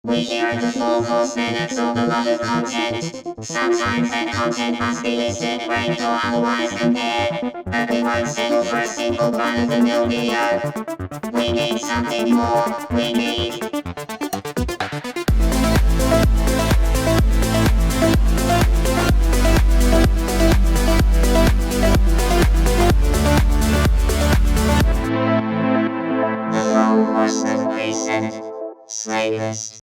We share the full cosmetics of beloved content. Sometimes that content must be listed, rated, or otherwise compared. But we won't settle for a simple run-of-the-mill video. We need something more. We need... The long was the recent Slaylist.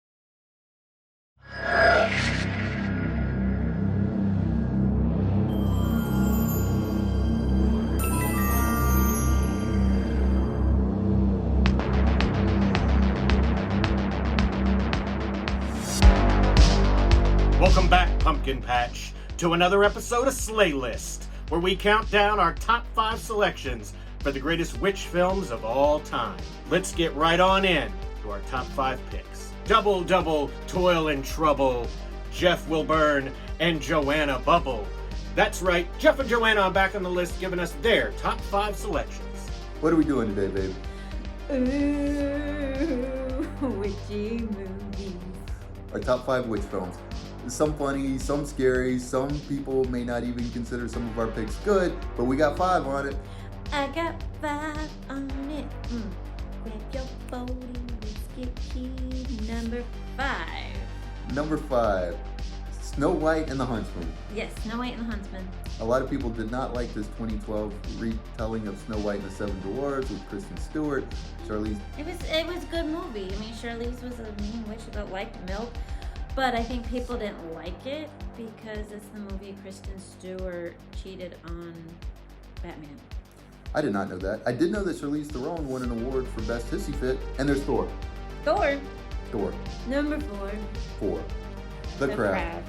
Welcome back, Pumpkin Patch, to another episode of Slaylist, where we count down our top 5 selections for the greatest witch films of all time. Let's get right on in to our top 5 picks. Double, Toil and Trouble, Jeff Wilburn, and Joanna Bubble. That's right, Jeff and Joanna are back on the list giving us their top 5 selections. What are we doing today, babe? Ooh, witchy movies. Our top 5 witch films. Some funny, some scary, some people may not even consider some of our picks good, but we got 5 on it. I got 5 on it. Grab your phone, let's get key number 5. Number 5, Snow White and the Huntsman. Yes, Snow White and the Huntsman. A lot of people did not like this 2012 retelling of Snow White and the Seven Dwarfs with Kristen Stewart, Charlize. It was a good movie. I mean, Charlize was a mean witch that liked milk, but I think people didn't like it because it's the movie Kristen Stewart cheated on Batman. I did not know that. I did know that Charlize Theron won an award for Best Hissy Fit, and there's Thor. Thor. Number 4. The Craft.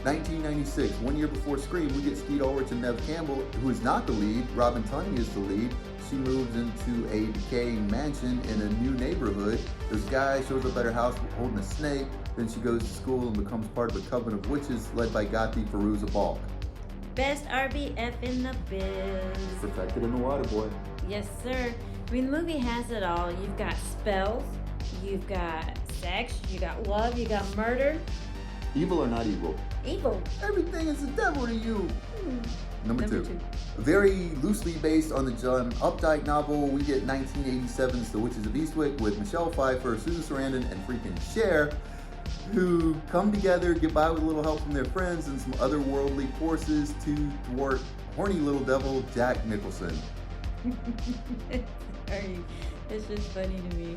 1996, 1 year before Scream, we get Skeet Ulrich and Neve Campbell, who is not the lead. Robin Tunney is the lead. She moves into a decaying mansion in a new neighborhood. This guy shows up at her house holding a snake. Then she goes to school and becomes part of a coven of witches led by Gati Firuza Balk. Best RBF in the biz. Perfected in the water, boy. Yes, sir. I mean, the movie has it all. You've got spells, you've got sex, you got love, you got murder. Evil or not evil? Evil. Everything is the devil to you. Number 2. 2. Very loosely based on the John Updike novel, we get 1987's The Witches of Eastwick with Michelle Pfeiffer, Susan Sarandon, and freaking Cher, who come together, get by with a little help from their friends and some otherworldly forces to thwart horny little devil Jack Nicholson. Sorry, it's just funny to me.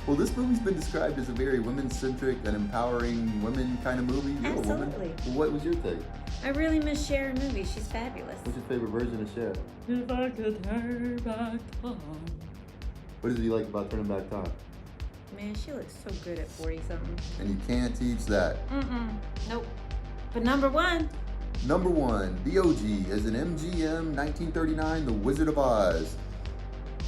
Well, this movie's been described as a very women-centric and empowering women kind of movie. You're Absolutely. a woman. Well, what was your take? I really miss Cher in movies. She's fabulous. What's your favorite version of Cher? If I could turn back time. What does he like about Turning Back Time? Man, she looks so good at 40-something. And you can't teach that. Nope. But number 1. Number 1, The OG, as an MGM 1939, The Wizard of Oz.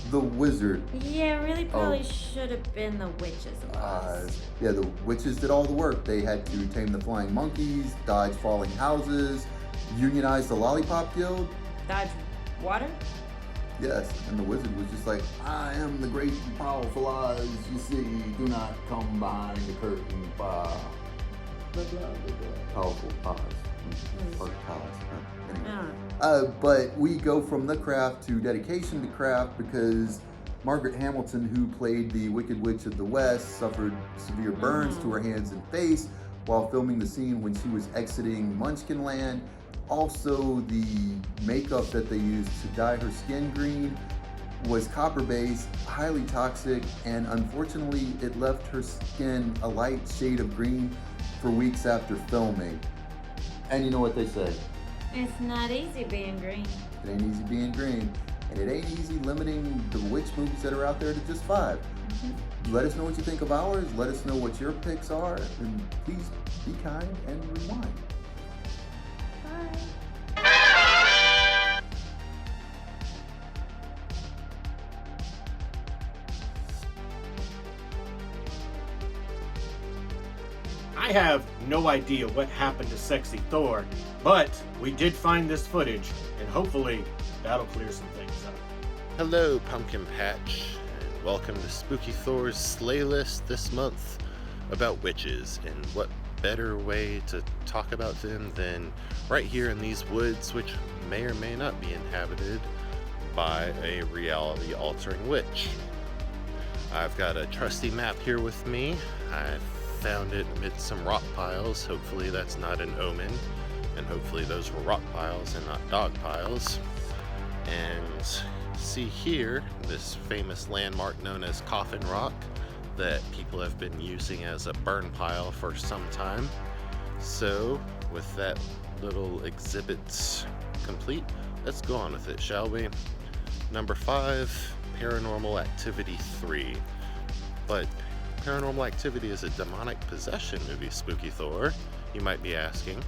The Wizard. Yeah, really probably should have been The Witches of Oz. Yeah, the witches did all the work. They had to tame the flying monkeys, dodge falling houses, unionize the Lollipop Guild. Dodge water? Yes, and the wizard was just like, I am the great and powerful Oz, you see, do not come behind the curtain, blah, blah, blah, blah, blah. Powerful Oz. Or Palace. Anyway. But we go from The Craft to Dedication to Craft because Margaret Hamilton, who played the Wicked Witch of the West, suffered severe burns to her hands and face while filming the scene when she was exiting Munchkinland. Also, the makeup that they used to dye her skin green was copper-based, highly toxic, and unfortunately, it left her skin a light shade of green for weeks after filming. And you know what they say? It's not easy being green. It ain't easy being green, and it ain't easy limiting the witch movies that are out there to just 5. Let us know what you think of ours. Let us know what your picks are, and please be kind and rewind. I have no idea what happened to Sexy Thor, but we did find this footage, and hopefully that'll clear some things up. Hello, Pumpkin Patch, and welcome to Spooky Thor's Slaylist this month. about witches, and what better way to talk about them than right here in these woods, which may or may not be inhabited by a reality-altering witch. I've got a trusty map here with me. I found it amid some rock piles. Hopefully that's not an omen, and hopefully those were rock piles and not dog piles. And see here, this famous landmark known as Coffin Rock that people have been using as a burn pile for some time. So, with that little exhibit complete, let's go on with it, shall we? Number 5, Paranormal Activity 3. But Paranormal Activity is a demonic possession movie, Spooky Thor, you might be asking,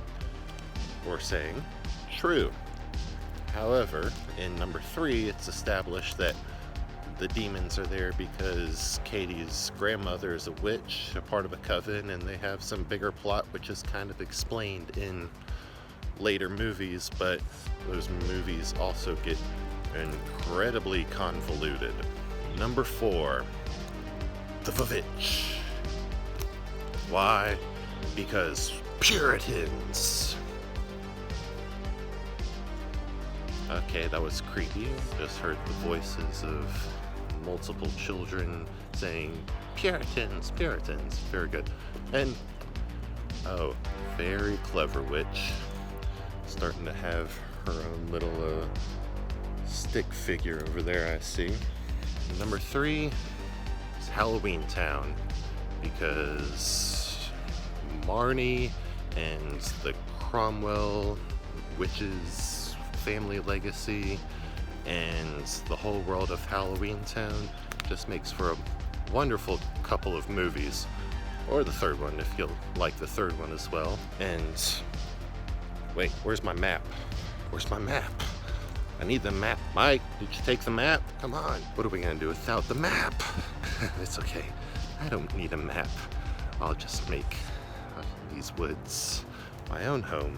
or saying. True. However, in number 3, it's established that the demons are there because Katie's grandmother is a witch, a part of a coven, and they have some bigger plot which is kind of explained in later movies, but those movies also get incredibly convoluted. Number 4, The Witch. Why? Because Puritans. Okay, that was creepy. Just heard the voices of multiple children saying, Puritans, Puritans. Very good. And, oh, very clever witch. Starting to have her own little stick figure over there, I see. Number 3 is Halloween Town, because Marnie and the Cromwell witches family legacy and the whole world of Halloween Town just makes for a wonderful couple of movies, or the third one if you'll like the third one as well. And wait, where's my map? Where's my map? I need the map. Mike, did you take the map? Come on. What are we gonna do without the map? It's okay. I don't need a map. I'll just make these woods my own home.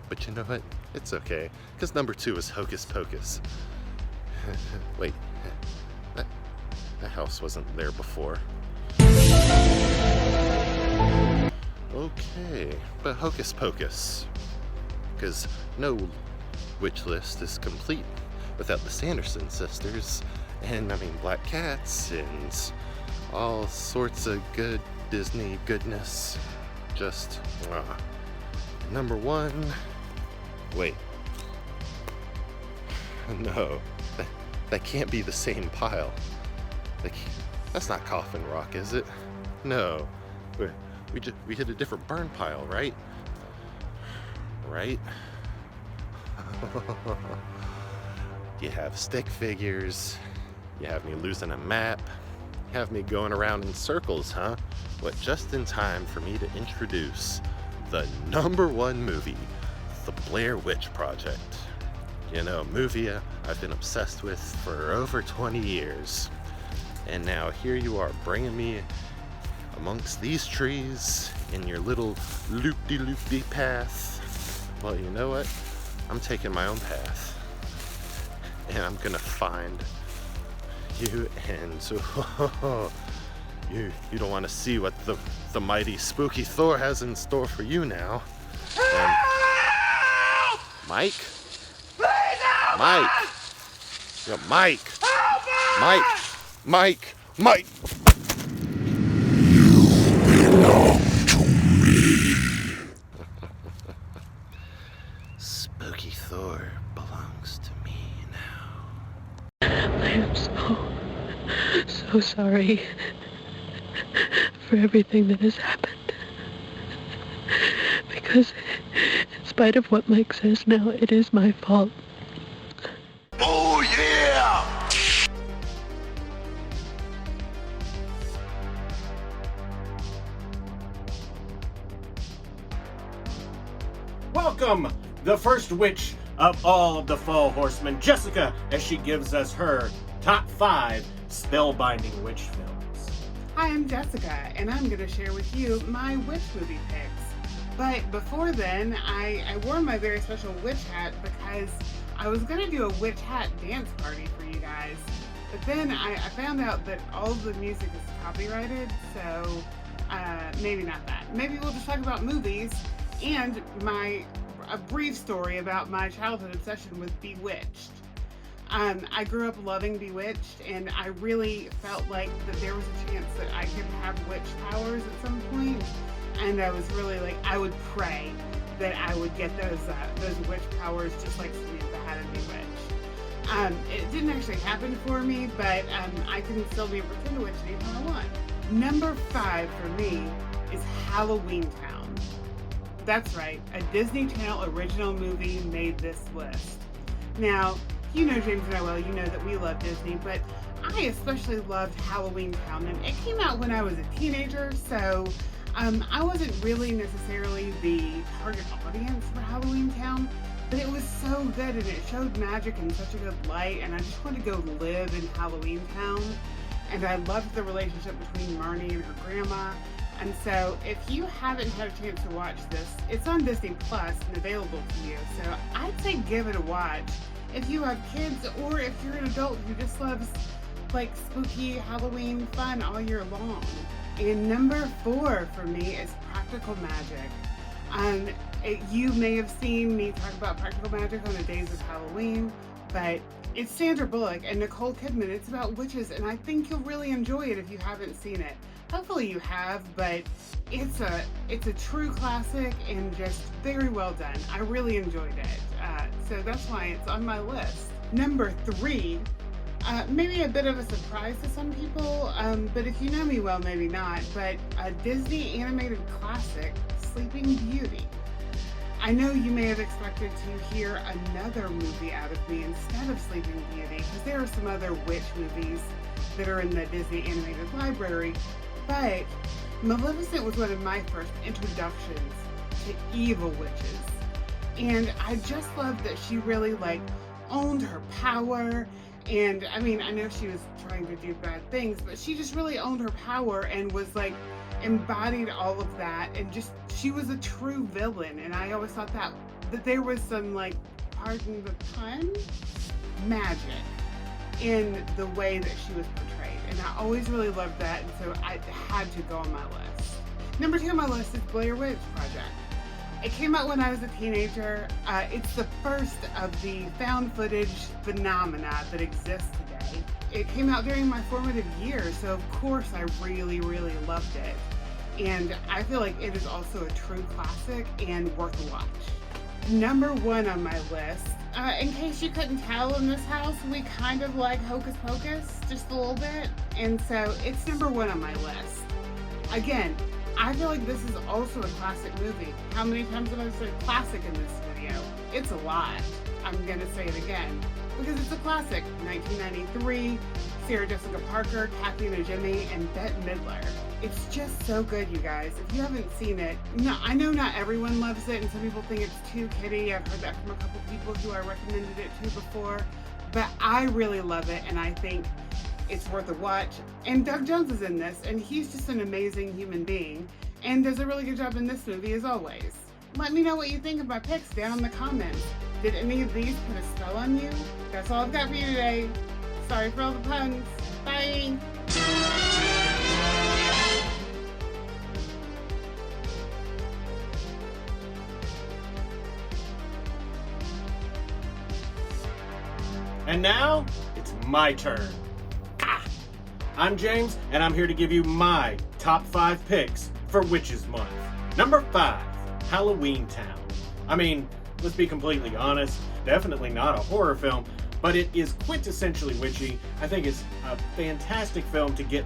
But you know what? It's okay, because number 2 is Hocus Pocus. Wait, that house wasn't there before. Okay, but Hocus Pocus. Because no witch list is complete without the Sanderson sisters, and Black Cats, and all sorts of good Disney goodness. Just, Number 1, wait. No, that can't be the same pile. That's not Coffin Rock, is it? No, we hit a different burn pile, right? Right? You have stick figures, you have me losing a map, you have me going around in circles, huh? But just in time for me to introduce the number 1 movie, The Blair Witch Project. You know, a movie I've been obsessed with for over 20 years. And now here you are bringing me amongst these trees in your little loop-de-loop-de path. Well, you know what? I'm taking my own path. And I'm gonna find you, and you don't want to see what the mighty spooky Thor has in store for you now. And Mike? Mike! Yo, Mike! Mike! Spooky Thor belongs to me now. I am so sorry for everything that has happened. Because in spite of what Mike says now, it is my fault. Oh yeah! Welcome, the first witch of all of the Fall Horsemen, Jessica, as she gives us her top 5 spellbinding witch films. Hi, I'm Jessica, and I'm going to share with you my witch movie picks. But before then, I wore my very special witch hat because I was going to do a witch hat dance party for you guys. But then I found out that all of the music is copyrighted, so maybe not that. Maybe we'll just talk about movies and a brief story about my childhood obsession with Bewitched. I grew up loving Bewitched, and I really felt like that there was a chance that I could have witch powers at some point. And I was really like, I would pray that I would get those witch powers just like Samantha had in Bewitched. It didn't actually happen for me, but I can still be a pretend witch anytime I want. Number 5 for me is Halloween Town. That's right, a Disney Channel original movie made this list. Now, you know James and I well, you know that we love Disney, but I especially loved Halloween Town, and it came out when I was a teenager, so I wasn't really necessarily the target audience for Halloween Town, but it was so good and it showed magic in such a good light, and I just wanted to go live in Halloween Town. And I loved the relationship between Marnie and her grandma. And so if you haven't had a chance to watch this, it's on Disney Plus and available to you. So I'd say give it a watch if you have kids, or if you're an adult who just loves like spooky Halloween fun all year long. And number 4 for me is Practical Magic. You may have seen me talk about Practical Magic on the Days of Halloween, but it's Sandra Bullock and Nicole Kidman. It's about witches, and I think you'll really enjoy it if you haven't seen it. Hopefully you have, but it's a true classic and just very well done. I really enjoyed it. So that's why it's on my list. Number 3, maybe a bit of a surprise to some people, but if you know me well, maybe not, but a Disney animated classic, Sleeping Beauty. I know you may have expected to hear another movie out of me instead of Sleeping Beauty, because there are some other witch movies that are in the Disney animated library, but Maleficent was one of my first introductions to evil witches. And I just loved that she really owned her power. And I mean, I know she was trying to do bad things, but she just really owned her power and was embodied all of that, and just she was a true villain. And I always thought that there was some pardon the pun, magic in the way that she was portrayed, and I always really loved that, and so I had to go on my list. Number 2 on my list is Blair Witch Project. It came out when I was a teenager. It's the first of the found footage phenomena that exists today. It came out during my formative years, so of course I really, really loved it. And I feel like it is also a true classic and worth a watch. Number 1 on my list, in case you couldn't tell, in this house, we kind of like Hocus Pocus, just a little bit. And so it's number 1 on my list. Again, I feel like this is also a classic movie. How many times have I said classic in this video? It's a lot. I'm gonna say it again, because it's a classic. 1993, Sarah Jessica Parker, Kathy Najimy, and Bette Midler. It's just so good, you guys. If you haven't seen it, I know not everyone loves it, and some people think it's too kiddie. I've heard that from a couple people who I recommended it to before, but I really love it, and I think it's worth a watch. And Doug Jones is in this, and he's just an amazing human being, and does a really good job in this movie as always. Let me know what you think of my picks down in the comments. Did any of these put a spell on you? That's all I've got for you today. Sorry for all the puns. Bye! And now, it's my turn. I'm James, and I'm here to give you my top 5 picks for Witches Month. Number 5, Halloween Town. I mean, let's be completely honest, definitely not a horror film, but it is quintessentially witchy. I think it's a fantastic film to get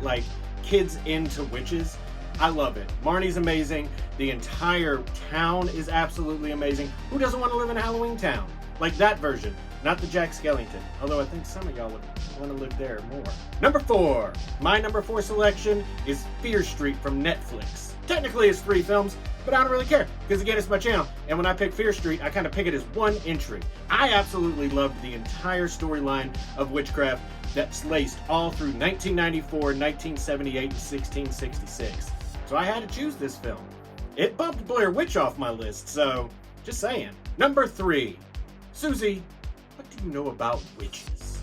kids into witches. I love it. Marnie's amazing. The entire town is absolutely amazing. Who doesn't want to live in Halloween Town? Like that version, not the Jack Skellington. Although I think some of y'all would want to live there more. Number 4. My number 4 selection is Fear Street from Netflix. Technically it's 3 films, but I don't really care, because again, it's my channel, and when I pick Fear Street, I kind of pick it as one entry. I absolutely loved the entire storyline of witchcraft that's laced all through 1994, 1978, and 1666. So I had to choose this film. It bumped Blair Witch off my list, so just saying. Number 3. Susie, what do you know about witches?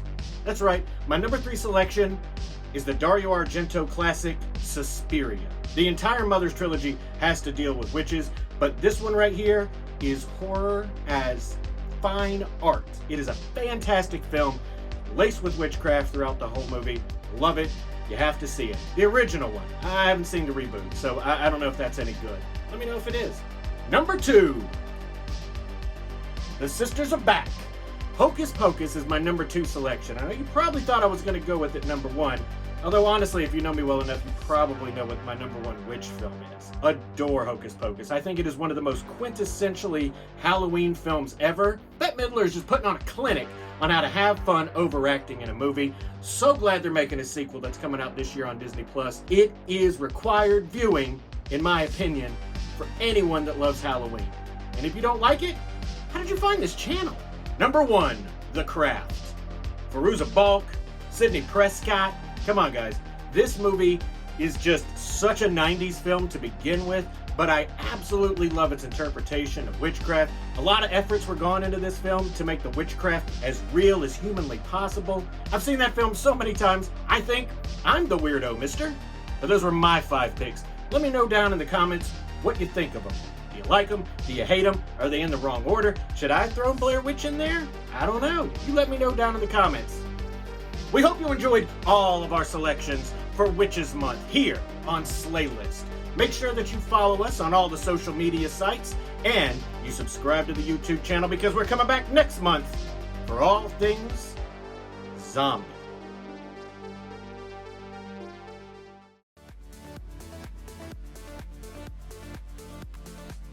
That's right, my number 3 selection is the Dario Argento classic, Suspiria. The entire Mother's trilogy has to deal with witches, but this one right here is horror as fine art. It is a fantastic film, laced with witchcraft throughout the whole movie. Love it. You have to see it. The original one. I haven't seen the reboot, so I don't know if that's any good. Let me know if it is. Number 2. The Sisters Are Back. Hocus Pocus is my number 2 selection. I know you probably thought I was going to go with it number 1. Although honestly, if you know me well enough, you probably know what my number 1 witch film is. Adore Hocus Pocus. I think it is one of the most quintessentially Halloween films ever. Bette Midler is just putting on a clinic on how to have fun overacting in a movie. So glad they're making a sequel that's coming out this year on Disney+. It is required viewing, in my opinion, for anyone that loves Halloween. And if you don't like it, how did you find this channel? Number 1, The Craft. Fairuza Balk, Sidney Prescott. Come on, guys. This movie is just such a 90s film to begin with, but I absolutely love its interpretation of witchcraft. A lot of efforts were gone into this film to make the witchcraft as real as humanly possible. I've seen that film so many times, I think I'm the weirdo, mister. But those were my 5 picks. Let me know down in the comments what you think of them. Do you like them? Do you hate them? Are they in the wrong order? Should I throw Blair Witch in there? I don't know. You let me know down in the comments. We hope you enjoyed all of our selections for Witches Month here on Slaylist. Make sure that you follow us on all the social media sites and you subscribe to the YouTube channel because we're coming back next month for all things zombie.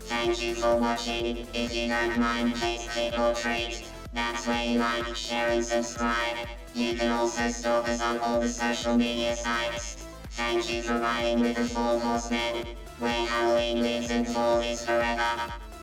Thank you for watching. If you don't mind, please click or treat. That's where you like, share and subscribe. You can also stalk us on all the social media sites. Thank you for riding with the Four Horsemen, where Halloween lives and fall is forever.